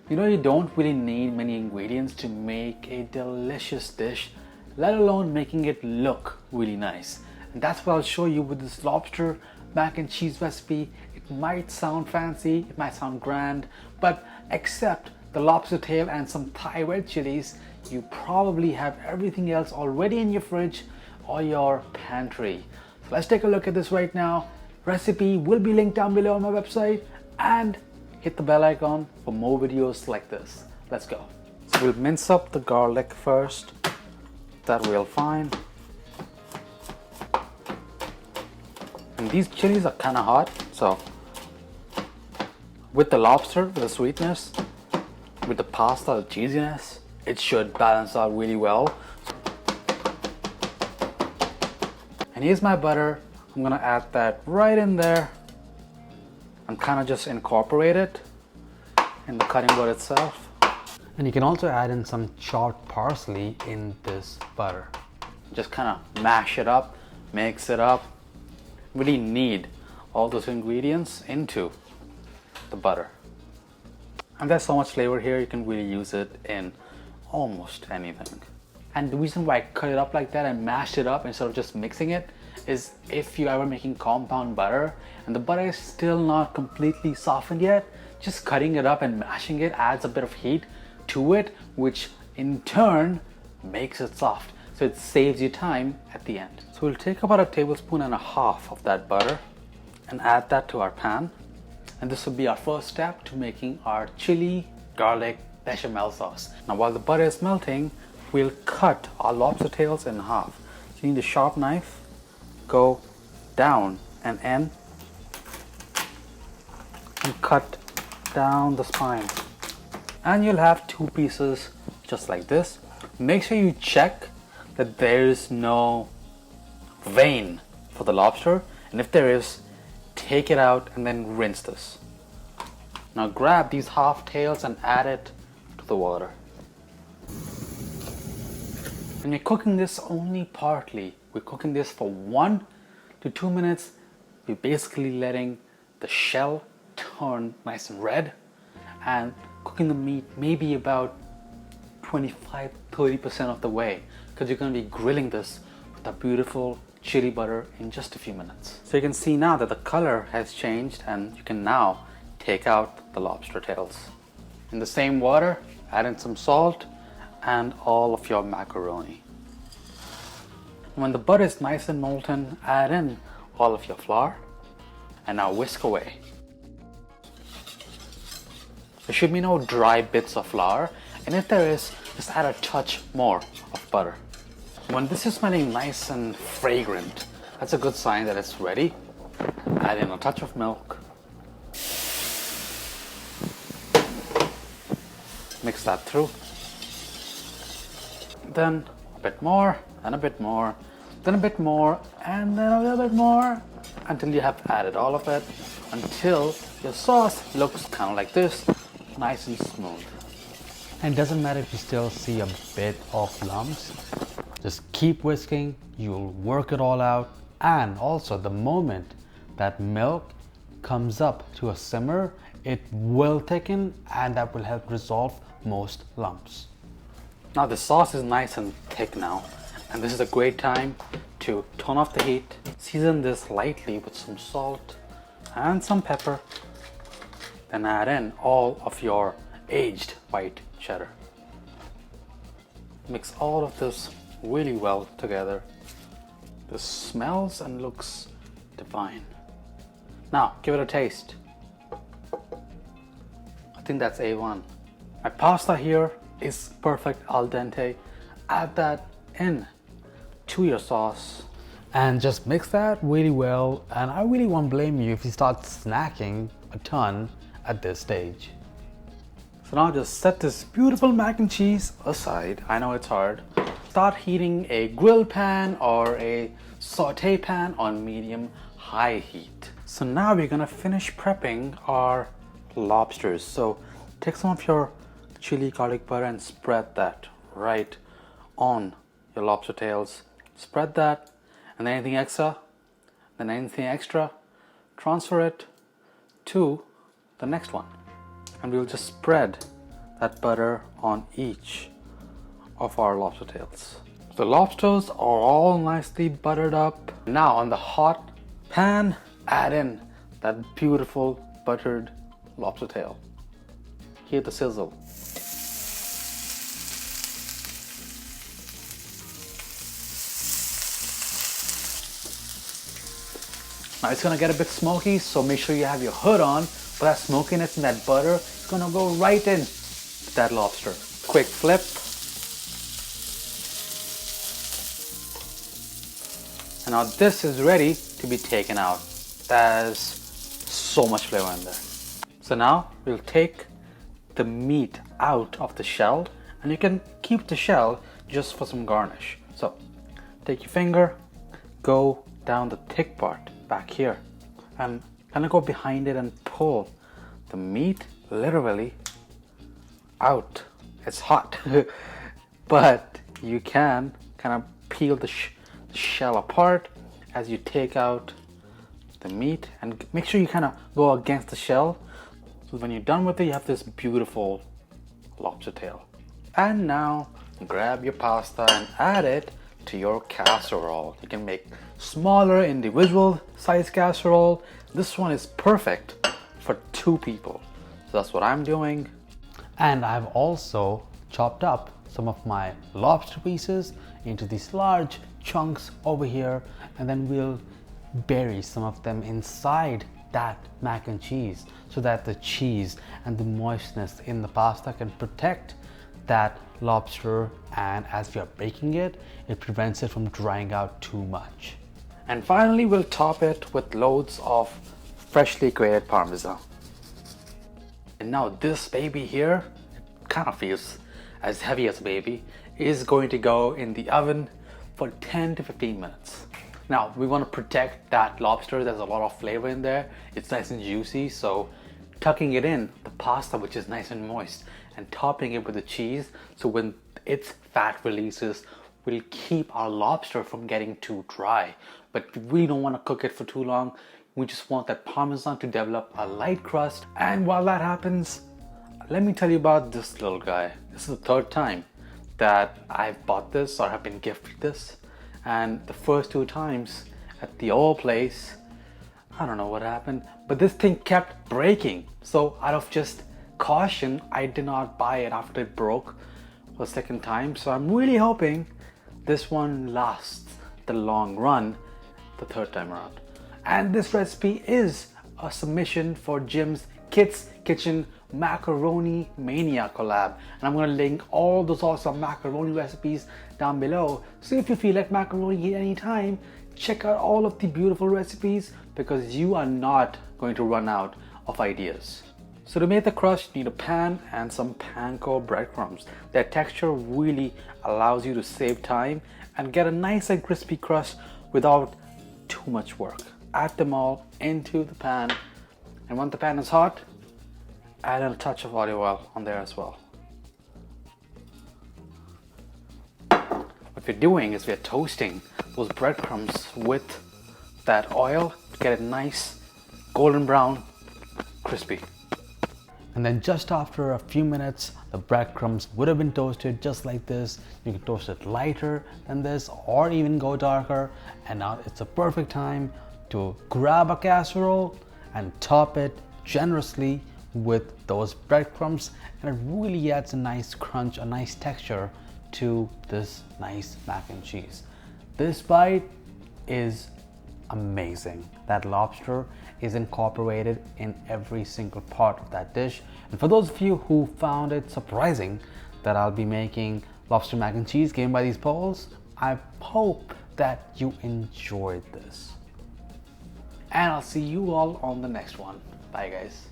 You know, you don't really need many ingredients to make a delicious dish, let alone making it look really nice. And that's what I'll show you with this lobster mac and cheese recipe. It might sound fancy, it might sound grand, but except the lobster tail and some Thai red chilies, you probably have everything else already in your fridge or your pantry. So let's take a look at this right now. Recipe will be linked down below on my website, and hit the bell icon for more videos like this. Let's go. So we'll mince up the garlic first. That we'll find. And these chilies are kind of hot, so with the lobster, with the sweetness, with the pasta, the cheesiness, it should balance out really well. And here's my butter. I'm gonna add that right in there and kind of just incorporate it in the cutting board itself. And you can also add in some chopped parsley in this butter. Just kind of mash it up, mix it up. Really knead all those ingredients into the butter. And there's so much flavor here, you can really use it in almost anything. And the reason why I cut it up like that and mashed it up instead of just mixing it is if you're ever making compound butter and the butter is still not completely softened yet, just cutting it up and mashing it adds a bit of heat to it, which in turn makes it soft. So it saves you time at the end. So we'll take about 1.5 tablespoons of that butter and add that to our pan. And this will be our first step to making our chili garlic bechamel sauce. Now while the butter is melting, we'll cut our lobster tails in half. So you need a sharp knife, go down and in, and cut down the spine. And you'll have 2 pieces just like this. Make sure you check that there is no vein for the lobster, and if there is, take it out and then rinse this. Now grab these half tails and add it to the water. And we're cooking this only partly. We're cooking this for 1 to 2 minutes. We're basically letting the shell turn nice and red and cooking the meat maybe about 25-30% of the way, because you're going to be grilling this with a beautiful chili butter in just a few minutes. So you can see now that the color has changed, and you can now take out the lobster tails. In the same water, add in some salt and all of your macaroni. When the butter is nice and molten, add in all of your flour and now whisk away. There should be no dry bits of flour, and if there is, just add a touch more of butter. When this is smelling nice and fragrant, that's a good sign that it's ready. Add in a touch of milk. Mix that through. Then a bit more, and a bit more, then a bit more, and then a little bit more, until you have added all of it, until your sauce looks kind of like this, nice and smooth. And it doesn't matter if you still see a bit of lumps, just keep whisking, you'll work it all out. And also the moment that milk comes up to a simmer, it will thicken, and that will help resolve most lumps. Now the sauce is nice and thick now, and this is a great time to turn off the heat. Season this lightly with some salt and some pepper. Then add in all of your aged white cheddar. Mix all of this really well together. This smells and looks divine. Now give it a taste. I think that's A1. My pasta here is perfect al dente. Add that in to your sauce and just mix that really well. And I really won't blame you if you start snacking a ton at this stage. So now just set this beautiful mac and cheese aside. I know it's hard. Start heating a grill pan or a saute pan on medium-high heat. So now we're gonna finish prepping our lobsters. So take some of your chili garlic butter and spread that right on your lobster tails. Spread that, and then anything extra, transfer it to the next one. And we'll just spread that butter on each of our lobster tails. The lobsters are all nicely buttered up. Now on the hot pan, add in that beautiful buttered lobster tail. Hear the sizzle. Now it's gonna get a bit smoky, so make sure you have your hood on, but that smokiness and that butter is gonna go right in to that lobster. Quick flip. And now this is ready to be taken out. There's so much flavor in there. So now we'll take the meat out of the shell, and you can keep the shell just for some garnish. So take your finger, go down the thick part back here, and kind of go behind it and pull the meat literally out. It's hot, but you can kind of peel the shell apart as you take out the meat, and make sure you kind of go against the shell, so when you're done with it you have this beautiful lobster tail. And now grab your pasta and add it to your casserole. You can make smaller individual size casserole. This one is perfect for 2 people, so that's what I'm doing. And I've also chopped up some of my lobster pieces into these large chunks over here, and then we'll bury some of them inside that mac and cheese so that the cheese and the moistness in the pasta can protect that lobster, and as we are baking it, it prevents it from drying out too much. And finally we'll top it with loads of freshly grated Parmesan. And now this baby here, it kind of feels as heavy as a baby, is going to go in the oven for 10 to 15 minutes. Now we want to protect that lobster. There's a lot of flavor in there. It's nice and juicy, so tucking it in the pasta, which is nice and moist, and topping it with the cheese, so when its fat releases, will keep our lobster from getting too dry. But we don't want to cook it for too long. We just want that Parmesan to develop a light crust. And while that happens, let me tell you about this little guy. This is the 3rd time that I've bought this or have been gifted this, and the first 2 times at the old place, I don't know what happened, but this thing kept breaking. So out of just caution, I did not buy it after it broke for the 2nd time. So I'm really hoping this one lasts the long run the 3rd time around. And this recipe is a submission for Jim's Kids Kitchen Macaroni Mania collab, and I'm going to link all those awesome macaroni recipes down below. So if you feel like macaroni at any time, check out all of the beautiful recipes, because you are not going to run out of ideas. So to make the crust, you need a pan and some panko breadcrumbs. Their texture really allows you to save time and get a nice and crispy crust without too much work. Add them all into the pan, and once the pan is hot, add a touch of olive oil on there as well. What we're doing is we're toasting those breadcrumbs with that oil to get it nice, golden brown, crispy. And then just after a few minutes, the breadcrumbs would have been toasted just like this. You can toast it lighter than this or even go darker. And now it's a perfect time to grab a casserole and top it generously with those breadcrumbs, and it really adds a nice crunch, a nice texture to this nice mac and cheese. This bite is amazing. That lobster is incorporated in every single part of that dish. And for those of you who found it surprising that I'll be making lobster mac and cheese given by these polls, I hope that you enjoyed this. And I'll see you all on the next one. Bye guys.